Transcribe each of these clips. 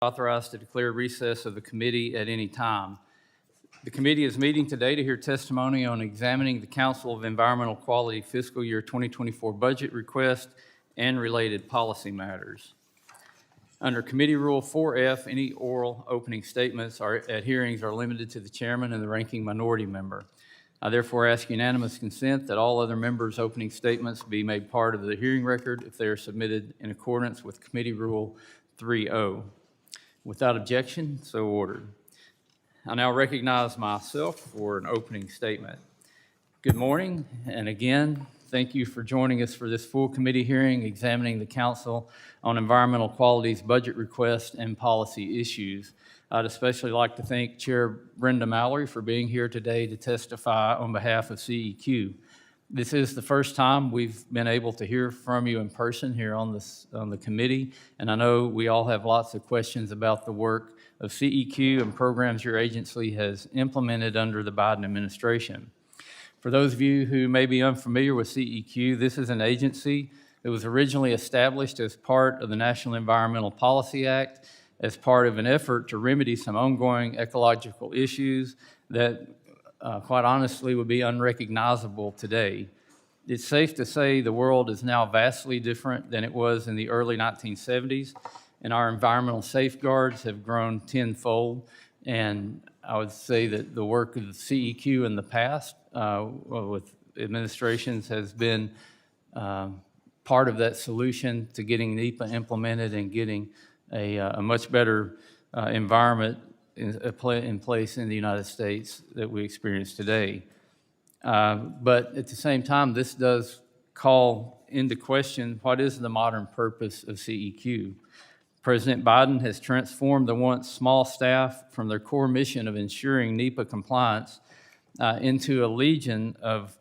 Authorized to declare recess of the committee at any time. The committee is meeting today to hear testimony on examining the Council of Environmental Quality fiscal year 2024 budget request and related policy matters. Under Committee Rule 4F, any oral opening statements at hearings are limited to the chairman and the ranking minority member. I therefore ask unanimous consent that all other members' opening statements be made part of the hearing record if they are submitted in accordance with Committee Rule 3.0. Without objection, so ordered. I now recognize myself for an opening statement. Good morning, and again, thank you for joining us for this full committee hearing examining the Council on Environmental Quality's budget request and policy issues. I'd especially like to thank Chair Brenda Mallory for being here today to testify on behalf of CEQ. This is the first time we've been able to hear from you in person here on the committee, and I know we all have lots of questions about the work of CEQ and programs your agency has implemented under the Biden administration. For those of you who may be unfamiliar with CEQ, this is an agency that was originally established as part of the National Environmental Policy Act as part of an effort to remedy some ongoing ecological issues that quite honestly would be unrecognizable today. It's safe to say the world is now vastly different than it was in the early 1970s, and our environmental safeguards have grown tenfold. And I would say that the work of the CEQ in the past with administrations has been part of that solution to getting NEPA implemented and getting a much better environment in place in the United States that we experience today. But at the same time, this does call into question what is the modern purpose of CEQ. President Biden has transformed the once small staff from their core mission of ensuring NEPA compliance into a legion of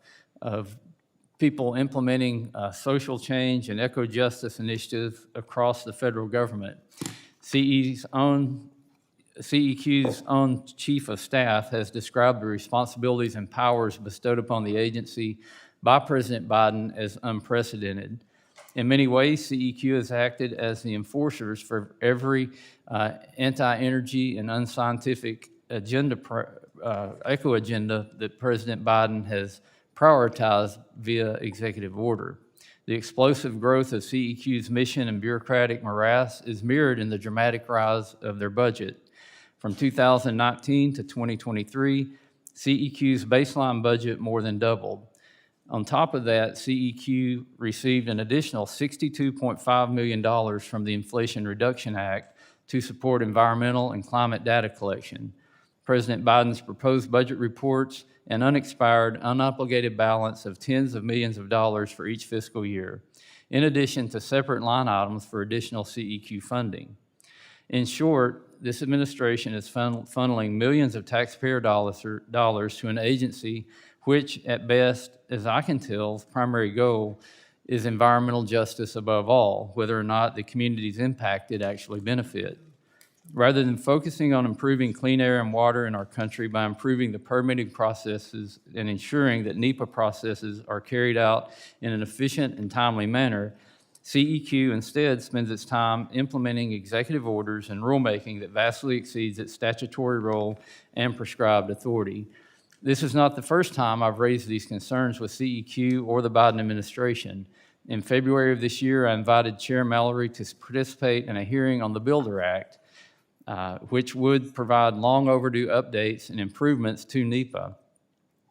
people implementing social change and eco-justice initiatives across the federal government. CEQ's own Chief of Staff has described the responsibilities and powers bestowed upon the agency by President Biden as unprecedented. In many ways, CEQ has acted as the enforcers for every anti-energy and unscientific eco-agenda that President Biden has prioritized via executive order. The explosive growth of CEQ's mission and bureaucratic morass is mirrored in the dramatic rise of their budget. From 2019 to 2023, CEQ's baseline budget more than doubled. On top of that, CEQ received an additional $62.5 million from the Inflation Reduction Act to support environmental and climate data collection. President Biden's proposed budget reports an unexpired, unobligated balance of tens of millions of dollars for each fiscal year, in addition to separate line items for additional CEQ funding. In short, this administration is funneling millions of taxpayer dollars to an agency which, at best, as I can tell, its primary goal is environmental justice above all, whether or not the communities impacted actually benefit. Rather than focusing on improving clean air and water in our country by improving the permitting processes and ensuring that NEPA processes are carried out in an efficient and timely manner, CEQ instead spends its time implementing executive orders and rulemaking that vastly exceeds its statutory role and prescribed authority. This is not the first time I've raised these concerns with CEQ or the Biden administration. In February of this year, I invited Chair Mallory to participate in a hearing on the Builder Act, which would provide long overdue updates and improvements to NEPA.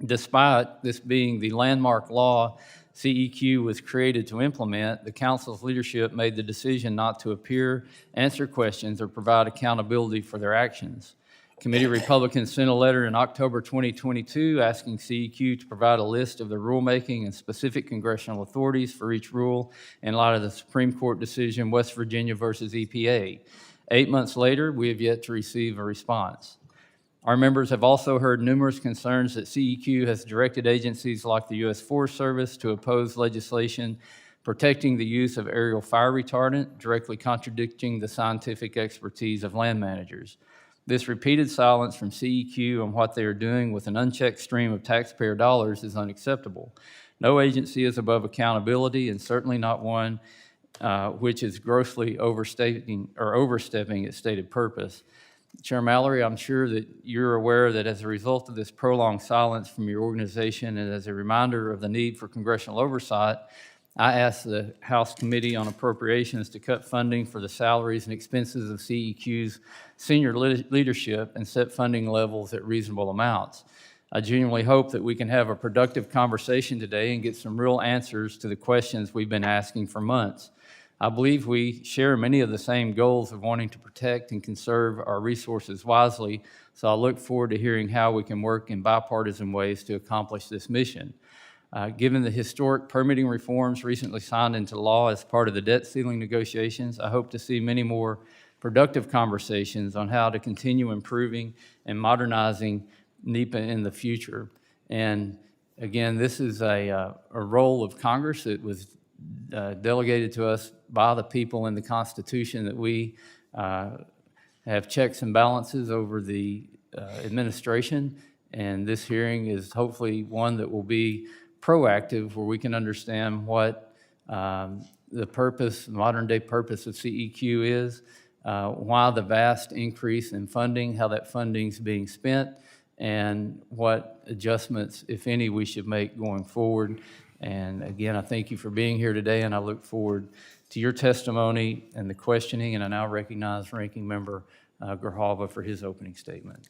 Despite this being the landmark law CEQ was created to implement, the Council's leadership made the decision not to appear, answer questions, or provide accountability for their actions. Committee Republicans sent a letter in October 2022 asking CEQ to provide a list of the rulemaking and specific congressional authorities for each rule in light of the Supreme Court decision West Virginia versus EPA. 8 months later, we have yet to receive a response. Our members have also heard numerous concerns that CEQ has directed agencies like the U.S. Forest Service to oppose legislation protecting the use of aerial fire retardant, directly contradicting the scientific expertise of land managers. This repeated silence from CEQ on what they are doing with an unchecked stream of taxpayer dollars is unacceptable. No agency is above accountability, and certainly not one which is grossly overstepping its stated purpose. Chair Mallory, I'm sure that you're aware that as a result of this prolonged silence from your organization and as a reminder of the need for congressional oversight, I asked the House Committee on Appropriations to cut funding for the salaries and expenses of CEQ's senior leadership and set funding levels at reasonable amounts. I genuinely hope that we can have a productive conversation today and get some real answers to the questions we've been asking for months. I believe we share many of the same goals of wanting to protect and conserve our resources wisely, so I look forward to hearing how we can work in bipartisan ways to accomplish this mission. Given the historic permitting reforms recently signed into law as part of the debt ceiling negotiations, I hope to see many more productive conversations on how to continue improving and modernizing NEPA in the future. And again, this is a role of Congress that was delegated to us by the people in the Constitution, that we have checks and balances over the administration, and this hearing is hopefully one that will be proactive, where we can understand what the purpose, modern day purpose of CEQ is, why the vast increase in funding, how that funding is being spent, and what adjustments, if any, we should make going forward. And again, I thank you for being here today, and I look forward to your testimony and the questioning, and I now recognize Ranking Member Grijalva for his opening statement.